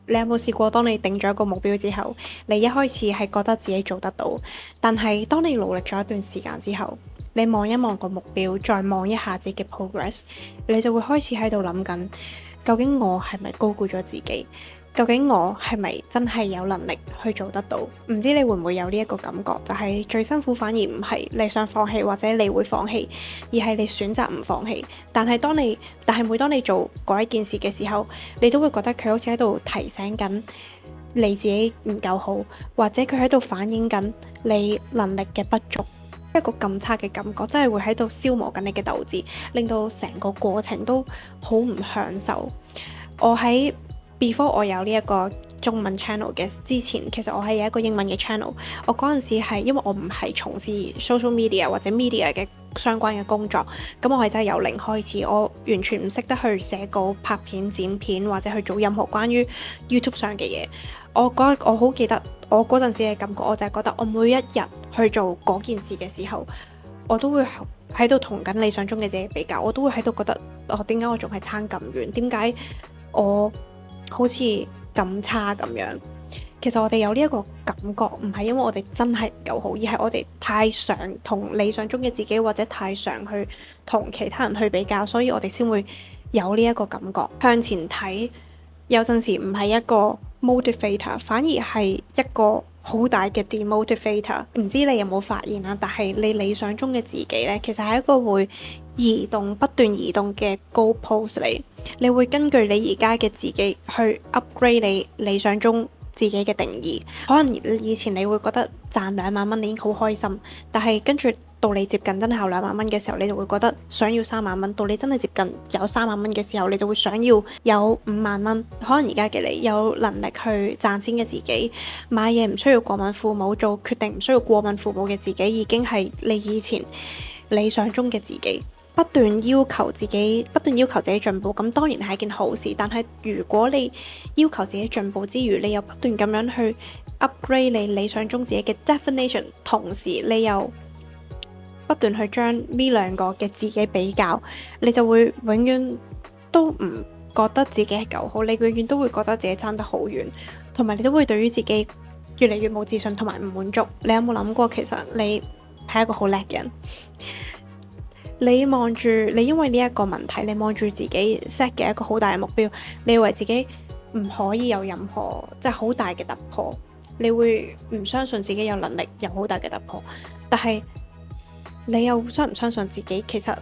你有冇試過當你定咗一個目標之後，你一開始係覺得自己做得到，但係當你努力咗一段時間之後，你望一望個目標，再望一下自己嘅 progress，你就會開始喺度諗緊，究竟我係咪高估咗自己？究竟我係咪真係有能力去做得到？唔知你會唔會有呢一個感覺，就係最辛苦反而唔係你想放棄或者你會放棄，而係你選擇唔放棄。但係每當你做嗰一件事嘅時候，你都會覺得佢好似喺度提醒緊你自己唔夠好，或者佢喺度反映緊你能力嘅不足。一個咁差嘅感覺，真係會喺度消磨緊你嘅鬥志，令到成個過程都好唔享受。我喺 before 我有呢一個中文 channel 嘅之前，其實我係有一個英文嘅 channel。我嗰陣時係因為我唔係從事 social media 或者 media 嘅相關嘅工作，咁我係真係由零開始，我完全唔識得去寫稿、拍片、剪片或者去做任何關於 YouTube 上嘅嘢。我好記得我嗰陣時嘅感覺，我就係覺得我每一日去做嗰件事嘅時候，我都會喺度同緊理想中嘅自己比較，我都會喺度覺得點解我仲係差咁遠？點解我好似咁差咁樣？其實我哋有呢一個感覺，唔係因為我哋真係唔夠好，而係我哋太想同理想中嘅自己，或者太想去同其他人去比較，所以我哋先會有呢一個感覺。向前睇，有陣時唔係一個 motivator，反而係一個好大嘅 demotivator。唔知你有冇發現啦？但係你理想中嘅自己呢，其實係一個會不斷移動嘅 goalpost 嚟。你會根據你而家嘅自己去 upgrade 你理想中自己嘅定義。可能以前你會覺得賺20000蚊你已經好開心，但係跟住到你接近真係有20000蚊嘅時候，你就會覺得想要30000蚊。到你真係接近有30000蚊嘅時候，你就會想要有50000蚊。可能而家嘅你有能力去賺錢嘅自己，買嘢唔需要過問父母，做決定唔需要過問父母嘅自己，已經係你以前理想中嘅自己。不斷要求自己進步，咁當然係一件好事。但係如果你要求自己進步之餘，你又不斷咁樣去 upgrade 你理想中自己嘅 definition， 同時你又不斷去將呢兩個嘅自己比較，你就會永遠都唔覺得自己係夠好，你永遠都會覺得自己爭得好遠，同埋你都會對於自己越嚟越冇自信同埋唔滿足。你有冇諗過，其實你係一個好叻嘅人？你因為呢一個問題，你望住自己 set 嘅一個好大嘅目標，你以為自己唔可以有任何即係好大嘅突破，你會唔相信自己有能力有好大嘅突破，但係你又相唔相信自己？其實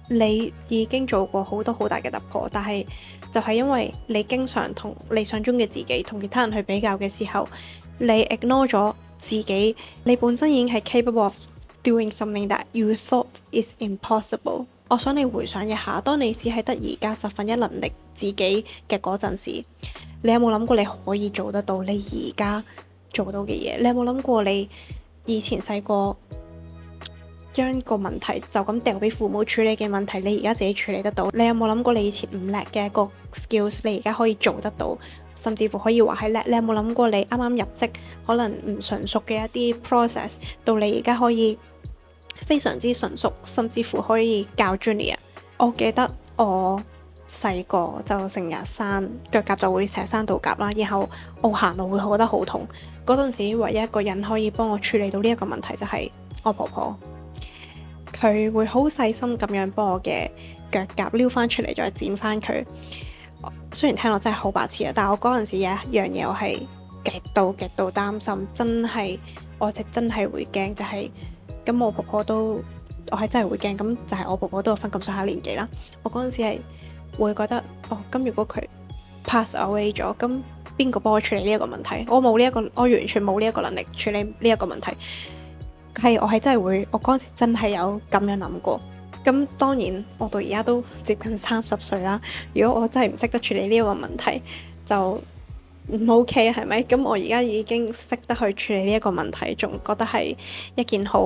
你已經做過好多好大嘅突破，但係就係因為你經常同理想中嘅自己同其他人去比較嘅時候，你 ignore 咗自己，你本身已經係 capable of doing something that you thought is impossible。我想你回想一下，當你只係得而家1/10能力自己嘅嗰陣時，你有冇諗過你可以做得到你而家做到嘅嘢？你有冇諗過你以前細個將個問題就咁掉俾父母處理嘅問題，你而家自己處理得到？你有冇諗過你以前唔叻嘅一個 skills， 你而家可以做得到，甚至乎可以話係叻？你有冇諗過你啱啱入職可能唔純熟嘅一啲 process， 到你而家可以非常之純熟，甚至乎可以教 junior。我記得我細個就成日腳甲就會成日生倒甲啦，然後我行路會覺得好痛。嗰陣時唯一一個人可以幫我處理到呢一個問題就係我婆婆，佢會好細心咁樣幫我嘅腳甲撩翻出嚟，再剪翻佢。雖然聽落真係好白痴啊，但係我嗰陣時有一樣嘢我係極度擔心，我真係會驚，就係咁我婆婆都，我係真係會驚，咁就係我婆婆都有分咁上下年紀啦。我嗰陣時係會覺得，咁如果佢 pass away 咗，咁邊個幫我處理呢一個問題？我完全冇呢一個能力處理呢一個問題。我係真係會，我嗰陣時真係有咁樣諗過。咁當然我到而家都接近30歲啦。如果我真係唔識得處理呢一個問題，就唔 OK 係咪？咁我而家已經識得去處理呢一個問題，仲覺得係一件好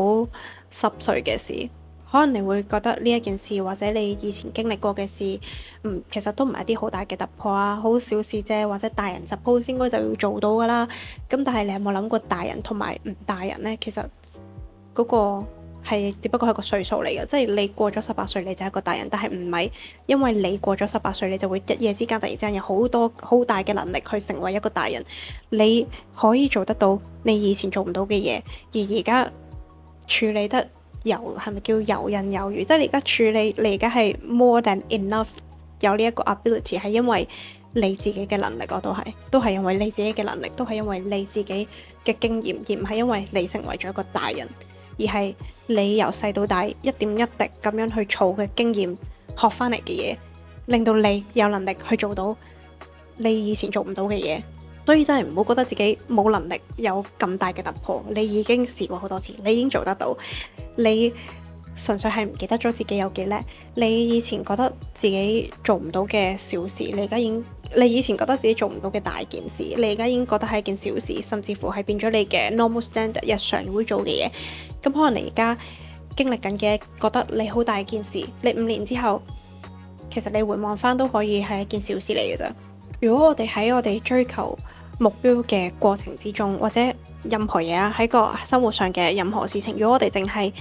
濕碎嘅事。可能你會覺得呢一件事，或者你以前經歷過嘅事，其實都唔係啲好大嘅突破啊，好小事啫，或者大人 suppose 應該就要做到噶啦。咁但係你有冇諗過大人同埋唔大人呢？其實嗰個係只不過係個歲數嚟嘅，即係你過咗18歲你就係一個大人，但係唔係因為你過咗18歲你就會一夜之間突然之間有好大嘅能力去成為一個大人。你可以做得到你以前做唔到嘅嘢，而而家處理得係咪叫游刃有餘？即係你而家處理，你而家係 more than enough 有呢一個 ability， 係因為你自己嘅能力，我都係因為你自己嘅能力，都係因為你自己嘅經驗，而唔係因為你成為咗一個大人，而係你由細到大一點一滴咁樣去儲嘅經驗，學翻嚟嘅嘢，令到你有能力去做到你以前做唔到嘅嘢。所以真係唔好覺得自己冇能力有咁大嘅突破，你已經試過好多次，你已經做得到，你純粹係唔記得咗自己有幾叻。你以前覺得自己做唔到嘅小事，你以前覺得自己做唔到嘅大件事，你而家已經覺得係一件小事，甚至乎係變咗你嘅 normal standard 日常會做嘅嘢。咁可能你而家經歷緊嘅，覺得你好大件事，你5年之後其實你回望翻都可以係一件小事嚟嘅啫。如果我哋喺我哋追求目標嘅過程之中，或者任何嘢啦，喺個生活上嘅任何事情，如果我哋淨係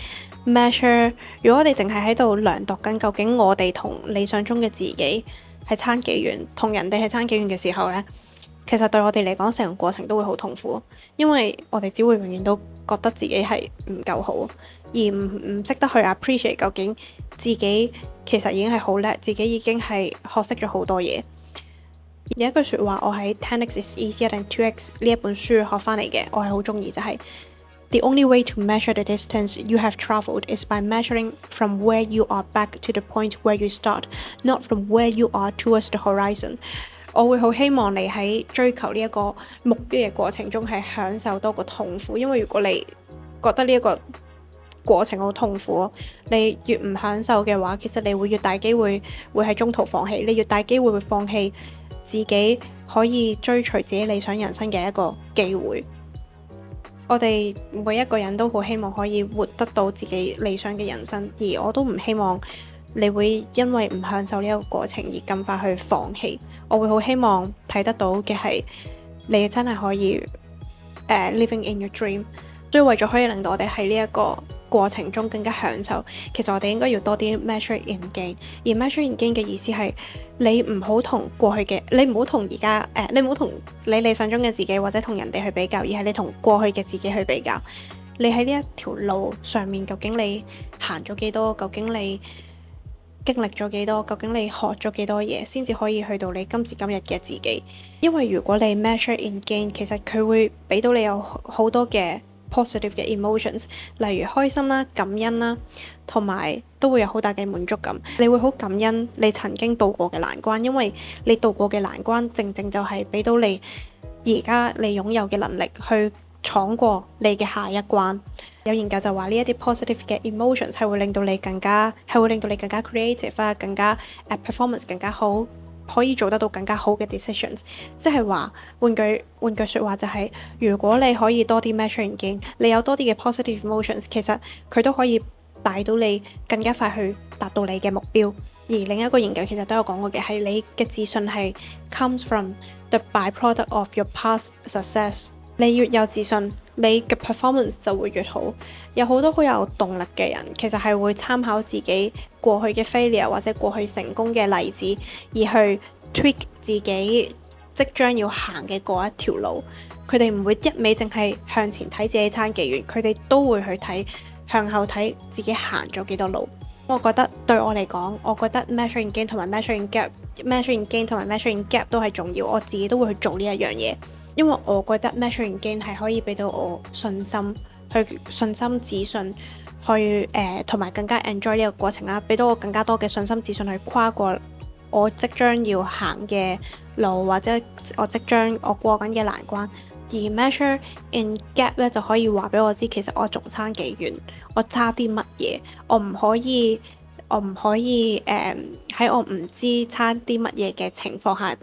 measure， 如果我哋淨係喺度量度緊究竟我哋同理想中嘅自己係差幾遠，同人哋係差幾遠嘅時候呢，其實對我哋嚟講成個過程都會好痛苦，因為我哋只會永遠都覺得自己係唔夠好，而唔識得去 appreciate 究竟自己其實已經係好叻，自己已經係學識咗好多嘢。有一句説話，我喺 10x is easier than 2x 呢一本書學翻嚟嘅，我係好中意，就係 The only way to measure the distance you have travelled is by measuring from where you are back to the point where you start, not from where you are towards the horizon。我會好希望你喺追求呢一個目標嘅過程中係享受多過痛苦，因為如果你覺得呢一個過程好痛苦，你越唔享受嘅話，其實你會越大機會會喺中途放棄，你越大機會會放棄自己可以追隨自己理想人生嘅一個機會。我哋每一個人都好希望可以活得到自己理想嘅人生，而我都唔希望你會因為唔享受呢一個過程而咁快去放棄。我會好希望睇得到嘅係你真係可以living in your dream。所以為咗可以令到我哋喺呢一個過程中更加享受，其實我哋應該要多啲 measure in gain。而 measure in gain 嘅意思係你唔好同過去嘅，你唔好同而家你唔好同你理想中嘅自己或者同人哋去比較，而係你同過去嘅自己去比較。你喺呢一條路上面，究竟你行咗幾多？究竟你經歷咗幾多？究竟你學咗幾多嘢，先至可以去到你今時今日嘅自己？因為如果你 measure in gain，其實佢會俾到你有好多嘅positive 嘅 emotions， 例如開心啦、感恩啦，同埋都會有好大嘅滿足感。你會好感恩你曾經度過嘅難關，因為你度過嘅難關正正就係俾到你而家你擁有嘅能力去闖過你嘅下一關。有研究就話呢一啲 positive 嘅 emotions 係會令到你更加 creative 啊，更加performance 更加好，可以做得到更加好嘅 decisions。 即係話換句説話就係，如果你可以多啲 measure in gain， 你有多啲嘅 positive emotions， 其實佢都可以帶到你更加快去達到你嘅目標。而另一個研究其實都有講過嘅係，你嘅自信係 comes from the byproduct of your past success。 你越有自信，你嘅 performance 就會越好。有好多好有動力嘅人，其實係會參考自己過去嘅 failure 或者過去成功嘅例子，而去 tweak 自己即將要行嘅嗰一條路。佢哋唔會一味淨係向前睇自己差幾遠，佢哋都會去睇向後睇自己行咗幾多路。我覺得對我嚟講，我覺得 measure in gain 同埋 measure in gap 都係重要。我自己都會去做呢一樣嘢。因為我覺得 measure in gain 係可以俾到我信心、自信，去同埋更加 enjoy 呢個過程啦，俾到我更加多嘅信心、自信去跨過我即將要行嘅路，或者我過緊嘅難關。而 measure in gap 咧就可以話俾我知，其實我仲差幾遠，我差啲乜嘢，我唔可以喺我唔知差啲乜嘢嘅情況下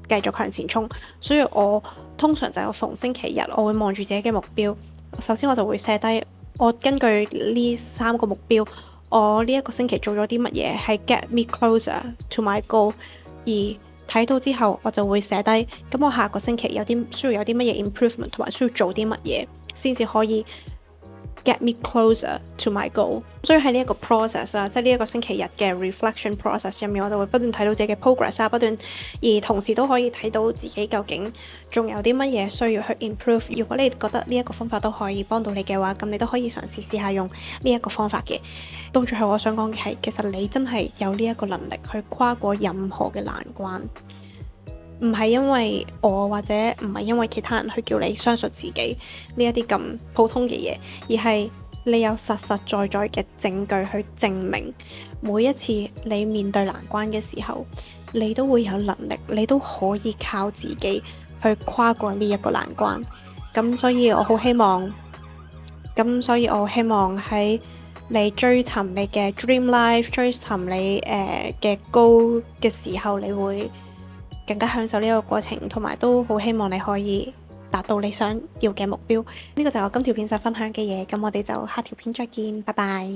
繼續向前衝。所以我通常就係逢星期日，我會望住自己嘅目標。首先我就會寫低，我根據呢3個目標，我呢一個星期做咗啲乜嘢係 get me closer to my goal。而睇到之後，我就會寫低，咁我下個星期需要有啲乜嘢 improvement，同埋需要做啲乜嘢，先至可以 get me closer to my goal。所以喺呢一個 process 啦，即係呢一個星期日嘅 reflection process 入面，我就會不斷睇到自己嘅 progress 啊，而同時都可以睇到自己究竟仲有啲乜嘢需要去 improve。如果你覺得呢一個方法都可以幫到你嘅話，咁你都可以嘗試下用呢一個方法嘅。到最後我想講嘅係，其實你真係有呢一個能力去跨過任何嘅難關。唔係因為我或者唔係因為其他人去叫你相信自己呢一啲咁普通嘅嘢，而係你有實實在在嘅證據去證明每一次你面對難關嘅時候，你都會有能力，你都可以靠自己去跨過呢一個難關。咁所以我好希望喺你追尋你嘅 dream life， 追尋你嘅 goal 嘅時候，你會更加享受呢個過程，同埋都好希望你可以達到你想要嘅目標。呢個就係我今條片想分享嘅嘢，咁我哋就下條片再見，拜拜。